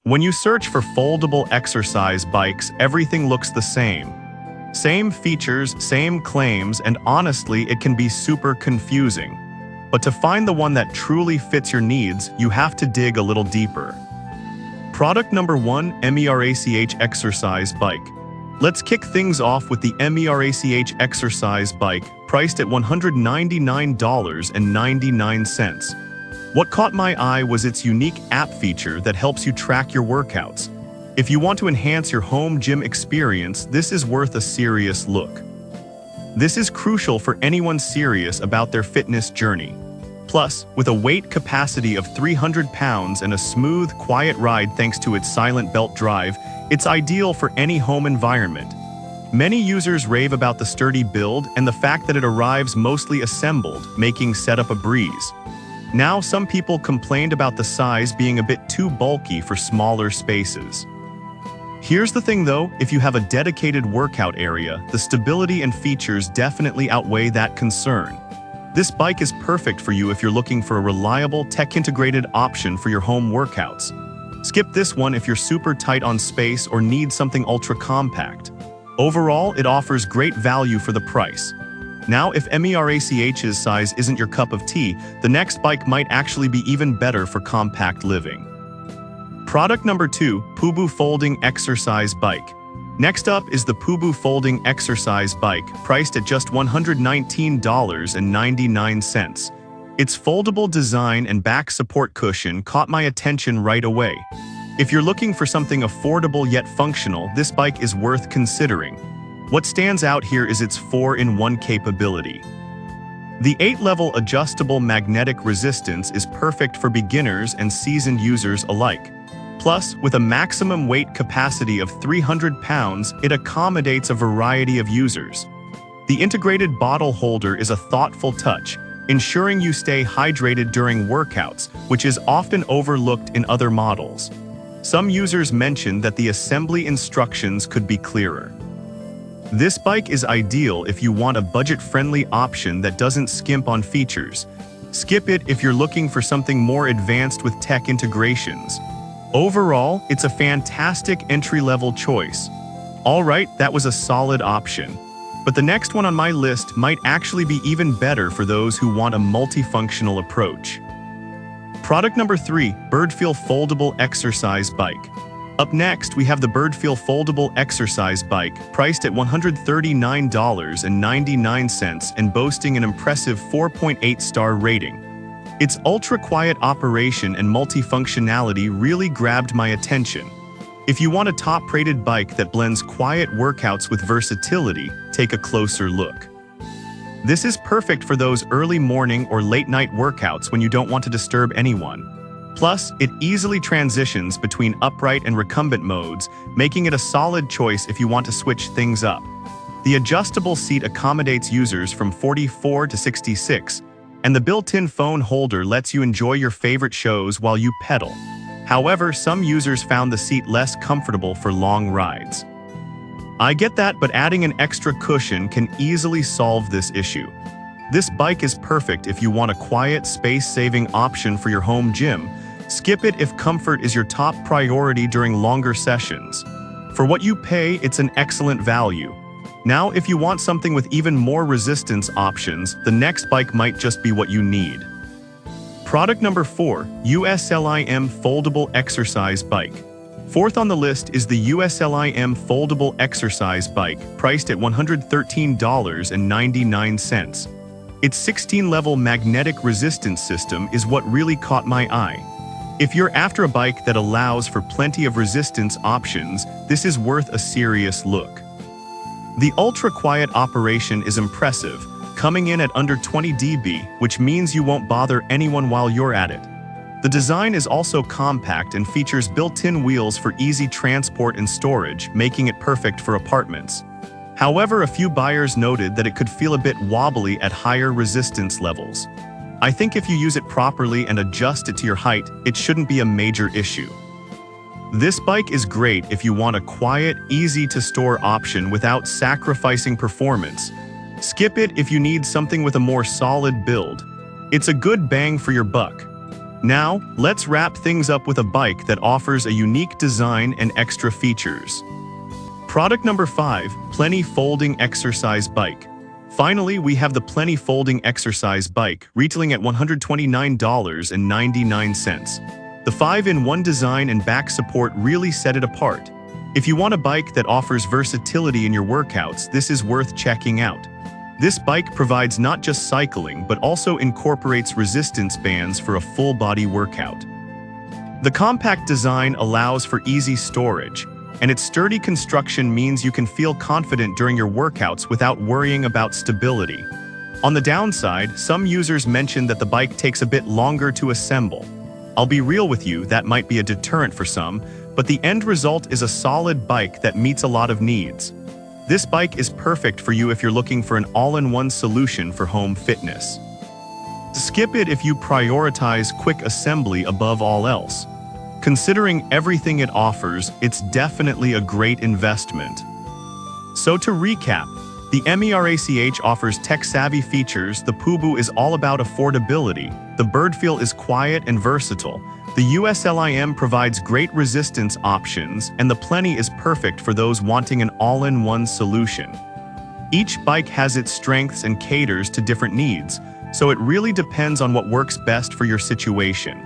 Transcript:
When you search for foldable exercise bikes, everything looks the same. Same features, same claims, and honestly, it can be super confusing. But to find the one that truly fits your needs, you have to dig a little deeper. Product number 1, MERACH Exercise Bike. Let's kick things off with the MERACH Exercise Bike, priced at $199.99. What caught my eye was its unique app feature that helps you track your workouts. If you want to enhance your home gym experience, this is worth a serious look. This is crucial for anyone serious about their fitness journey. Plus, with a weight capacity of 300 pounds and a smooth, quiet ride thanks to its silent belt drive, it's ideal for any home environment. Many users rave about the sturdy build and the fact that it arrives mostly assembled, making setup a breeze. Now, some people complained about the size being a bit too bulky for smaller spaces. Here's the thing though, if you have a dedicated workout area, the stability and features definitely outweigh that concern. This bike is perfect for you if you're looking for a reliable, tech-integrated option for your home workouts. Skip this one if you're super tight on space or need something ultra-compact. Overall, it offers great value for the price. Now, if MERACH's size isn't your cup of tea, the next bike might actually be even better for compact living. Product number 2, PUBU Folding Exercise Bike. Next up is the PUBU Folding Exercise Bike, priced at just $119.99. Its foldable design and back support cushion caught my attention right away. If you're looking for something affordable yet functional, this bike is worth considering. What stands out here is its 4-in-1 capability. The 8-level adjustable magnetic resistance is perfect for beginners and seasoned users alike. Plus, with a maximum weight capacity of 300 pounds, it accommodates a variety of users. The integrated bottle holder is a thoughtful touch, ensuring you stay hydrated during workouts, which is often overlooked in other models. Some users mentioned that the assembly instructions could be clearer. This bike is ideal if you want a budget-friendly option that doesn't skimp on features. Skip it if you're looking for something more advanced with tech integrations. Overall, it's a fantastic entry-level choice. Alright, that was a solid option. But the next one on my list might actually be even better for those who want a multifunctional approach. Product number 3, Birdfeel Foldable Exercise Bike. Up next, we have the Birdfeel Foldable Exercise Bike, priced at $139.99 and boasting an impressive 4.8-star rating. Its ultra-quiet operation and multifunctionality really grabbed my attention. If you want a top-rated bike that blends quiet workouts with versatility, take a closer look. This is perfect for those early morning or late-night workouts when you don't want to disturb anyone. Plus, it easily transitions between upright and recumbent modes, making it a solid choice if you want to switch things up. The adjustable seat accommodates users from 44 to 66, and the built-in phone holder lets you enjoy your favorite shows while you pedal. However, some users found the seat less comfortable for long rides. I get that, but adding an extra cushion can easily solve this issue. This bike is perfect if you want a quiet, space-saving option for your home gym. Skip it if comfort is your top priority during longer sessions. For what you pay, it's an excellent value. Now, if you want something with even more resistance options, the next bike might just be what you need. Product number 4, USLIM Foldable Exercise Bike. Fourth on the list is the USLIM Foldable Exercise Bike, priced at $113.99. Its 16-level magnetic resistance system is what really caught my eye. If you're after a bike that allows for plenty of resistance options, this is worth a serious look. The ultra-quiet operation is impressive, coming in at under 20 dB, which means you won't bother anyone while you're at it. The design is also compact and features built-in wheels for easy transport and storage, making it perfect for apartments. However, a few buyers noted that it could feel a bit wobbly at higher resistance levels. I think if you use it properly and adjust it to your height, it shouldn't be a major issue. This bike is great if you want a quiet, easy-to-store option without sacrificing performance. Skip it if you need something with a more solid build. It's a good bang for your buck. Now, let's wrap things up with a bike that offers a unique design and extra features. Product number 5, Plenty Folding Exercise Bike. Finally, we have the Plenty Folding Exercise Bike, retailing at $129.99. The 5-in-1 design and back support really set it apart. If you want a bike that offers versatility in your workouts, this is worth checking out. This bike provides not just cycling, but also incorporates resistance bands for a full-body workout. The compact design allows for easy storage, and its sturdy construction means you can feel confident during your workouts without worrying about stability. On the downside, some users mention that the bike takes a bit longer to assemble. I'll be real with you, that might be a deterrent for some, but the end result is a solid bike that meets a lot of needs. This bike is perfect for you if you're looking for an all-in-one solution for home fitness. Skip it if you prioritize quick assembly above all else. Considering everything it offers, it's definitely a great investment. So to recap, the MERACH offers tech-savvy features, the Pubu is all about affordability, the Birdfeel is quiet and versatile, the USLIM provides great resistance options, and the Plenty is perfect for those wanting an all-in-one solution. Each bike has its strengths and caters to different needs, so it really depends on what works best for your situation.